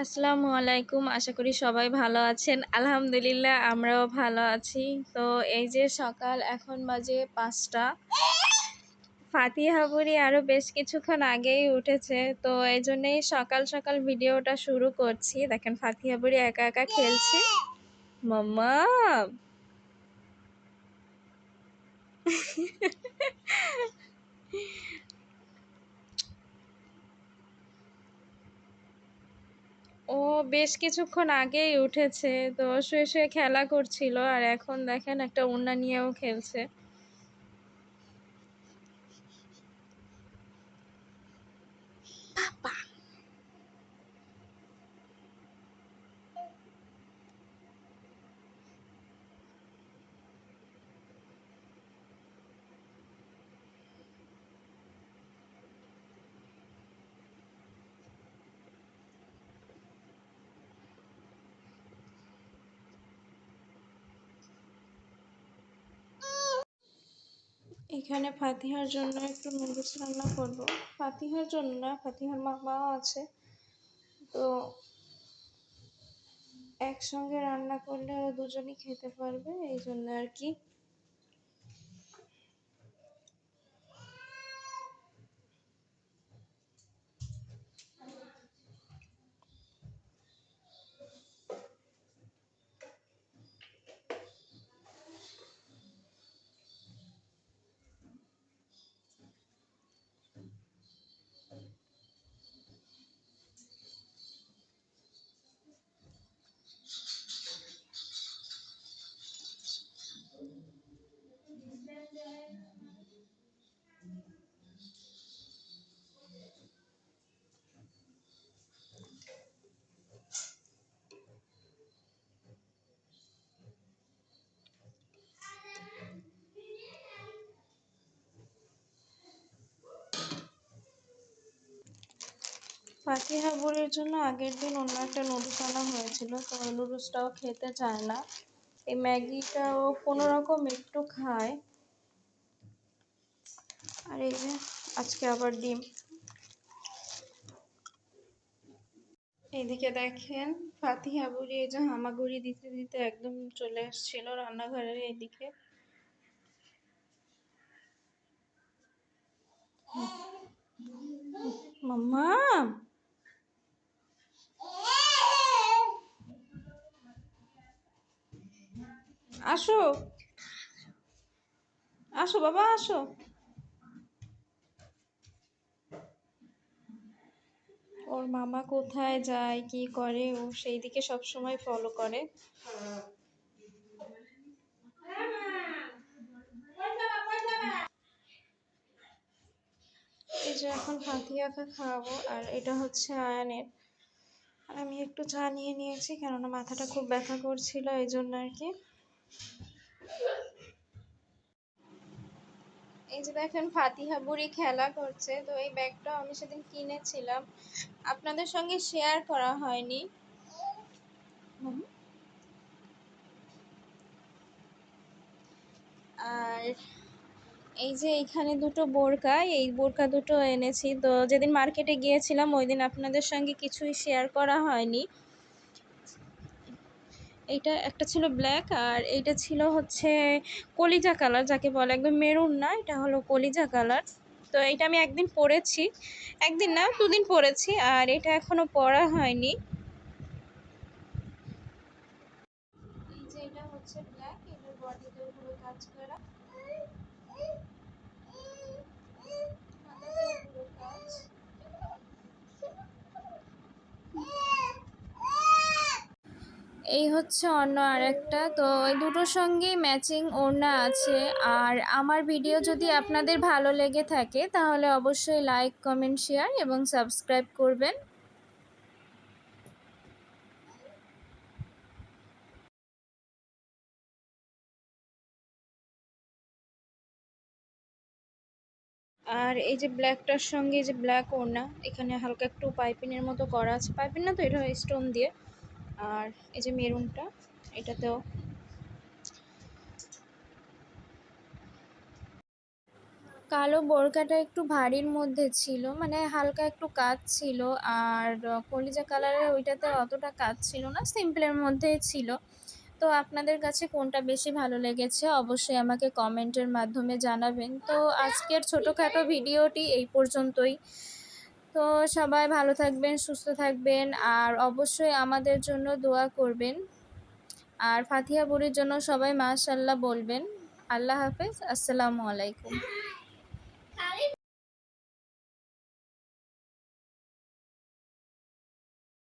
আসসালামু আলাইকুম। আশা করি সবাই ভালো আছেন। আলহামদুলিল্লাহ আমরাও ভালো আছি। তো এই যে সকাল এখন বাজে ৫টা। ফাতিহা বুড়ি আরো বেশ কিছুক্ষণ আগেই উঠেছে। তো এইজন্যই সকাল সকাল ভিডিওটা শুরু করছি। দেখেন ফাতিহা বুড়ি একা একা খেলছে। মাম্মা ও বেশ কিছুক্ষণ আগেই উঠেছে। তো শুয়ে শুয়ে খেলা করছিল আর এখন দেখেন একটা ওড়না নিয়েও খেলছে। এখানে ফাতিহার জন্য একটু নুডলস রান্না করব। ফাতিহার জন্য না, ফাতিহার মামাও আছে। তো একসঙ্গে রান্না করলে ওরা দুজনই খেতে পারবে, এই জন্য আর কি। ফাতিহা বুড়ির জন্য আগের দিন অন্য একটা নুডলস আনা হয়েছিল, তো ওই নুডলসটাও খেতে চায় না। এই ম্যাগিটাও কোনো রকম একটু খায়। আর এই যে আজকে আবার ডিম। এইদিকে দেখেন ফাতিহা বুড়ি এই যে হামাগুড়ি দিতে দিতে একদম চলে আসছিল রান্নাঘরের এইদিকে। মাম্মা আসো, আসো বাবা আসো। ওর মামা কোথায় যায় কি করে ও সেই দিকে সব সময় ফলো করে। এই যে এখন ফাতিহাকে খাওয়াবো আর এটা হচ্ছে আয়ানের। আর আমি একটু চা নিয়ে নিয়েছি কেননা মাথাটা খুব ব্যথা করছিল এই জন্য আর কি। এই যে দেখেন ফাতিহা বুড়ি খেলা করছে। তো এই ব্যাগটা আমি সেদিন কিনেছিলাম, আপনাদের সঙ্গে শেয়ার করা হয়নি। আর এই যে এইখানে দুটো বোরকা, এই বোরকা দুটো এনেছি। তো যেদিন মার্কেটে গিয়েছিলাম ওই দিন আপনাদের সঙ্গে কিছুই শেয়ার করা হয়নি। এইটা একটা ছিল ব্ল্যাক আর এইটা ছিল হচ্ছে কলিজা কালার, যাকে বলে একদম মেরুন না, এটা হলো কলিজা কালার। তো এইটা আমি একদিন পরেছি, একদিন না দুদিন পরেছি, আর এটা এখনো পরা হয়নি। এই যে এটা হচ্ছে ব্ল্যাক, এটার বডিতে পুরো কাজ করা, হাতাতেও পুরো কাজ। এই হচ্ছে অন্য আরেকটা। তো এই দুটোর সঙ্গেই ম্যাচিং ওড়না আছে। আর আমার ভিডিও যদি আপনাদের ভালো লেগে থাকে তাহলে অবশ্যই লাইক কমেন্ট শেয়ার এবং সাবস্ক্রাইব করবেন। আর এই যে ব্ল্যাকটার সঙ্গে যে ব্ল্যাক ওড়না, এখানে হালকা একটু পাইপিনের মতো করা আছে, পাইপিন না তো এটা স্টোন দিয়ে। আর এই যে মেরুনটা, এটাতেও কালো বোরকাটা একটু ভারীর মধ্যে ছিল, মানে হালকা একটু কাজ ছিল। আর কলিজা কালারের ওইটাতে অতটা কাজ ছিল না, সিম্পলের মধ্যেই ছিল। তো আপনাদের কাছে কোনটা বেশি ভালো লেগেছে অবশ্যই আমাকে কমেন্টের মাধ্যমে জানাবেন। তো আজকের ছোটোখাটো ভিডিওটি এই পর্যন্তই। তো সবাই ভালো থাকবেন, সুস্থ থাকবেন, আর অবশ্যই আমাদের জন্য দোয়া করবেন। আর ফাতিহা বুড়ির জন্য সবাই মাশাআল্লাহ বলবেন। আল্লাহ হাফেজ, আসসালামু আলাইকুম।